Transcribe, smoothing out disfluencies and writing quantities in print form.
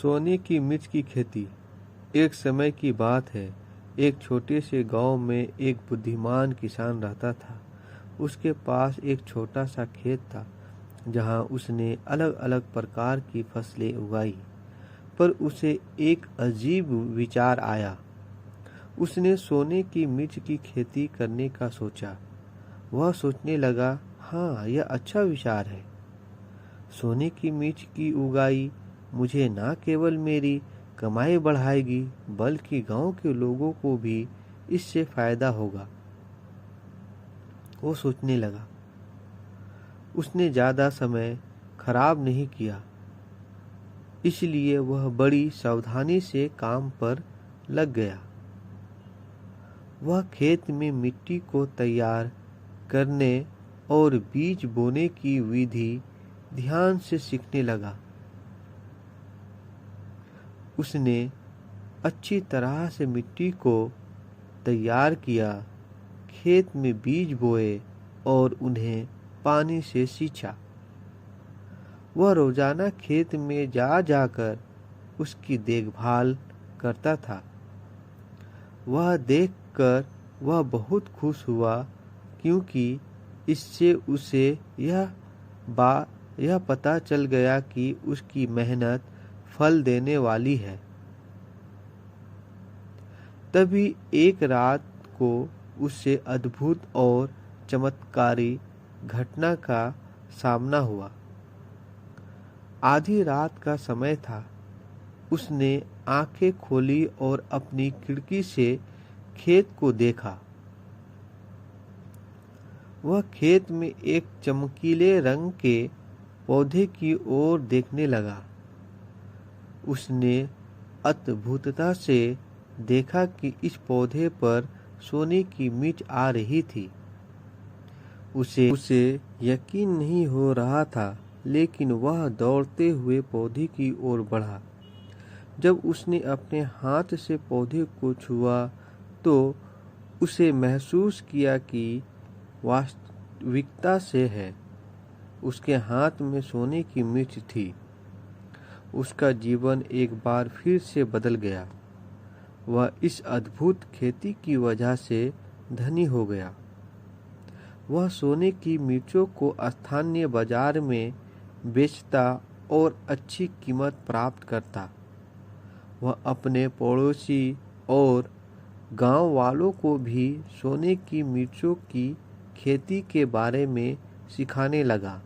सोने की मिर्च की खेती। एक समय की बात है। एक छोटे से गांव में एक बुद्धिमान किसान रहता था। उसके पास एक छोटा सा खेत था जहां उसने अलग अलग प्रकार की फसलें उगाई। पर उसे एक अजीब विचार आया। उसने सोने की मिर्च की खेती करने का सोचा। वह सोचने लगा, हाँ, यह अच्छा विचार है। सोने की मिर्च की उगाई मुझे न केवल मेरी कमाई बढ़ाएगी बल्कि गांव के लोगों को भी इससे फायदा होगा। वो सोचने लगा। उसने ज्यादा समय खराब नहीं किया, इसलिए वह बड़ी सावधानी से काम पर लग गया। वह खेत में मिट्टी को तैयार करने और बीज बोने की विधि ध्यान से सीखने लगा। उसने अच्छी तरह से मिट्टी को तैयार किया, खेत में बीज बोए और उन्हें पानी से सींचा। वह रोजाना खेत में जा जाकर उसकी देखभाल करता था। वह देखकर वह बहुत खुश हुआ, क्योंकि इससे उसे यह पता चल गया कि उसकी मेहनत फल देने वाली है। तभी एक रात को उससे अद्भुत और चमत्कारी घटना का सामना हुआ। आधी रात का समय था। उसने आंखें खोली और अपनी खिड़की से खेत को देखा। वह खेत में एक चमकीले रंग के पौधे की ओर देखने लगा। उसने अद्भुतता से देखा कि इस पौधे पर सोने की मिर्च आ रही थी। उसे यकीन नहीं हो रहा था, लेकिन वह दौड़ते हुए पौधे की ओर बढ़ा। जब उसने अपने हाथ से पौधे को छुआ तो उसे महसूस किया कि वास्तविकता से है। उसके हाथ में सोने की मिर्च थी। उसका जीवन एक बार फिर से बदल गया। वह इस अद्भुत खेती की वजह से धनी हो गया। वह सोने की मिर्चों को स्थानीय बाजार में बेचता और अच्छी कीमत प्राप्त करता। वह अपने पड़ोसी और गांव वालों को भी सोने की मिर्चों की खेती के बारे में सिखाने लगा।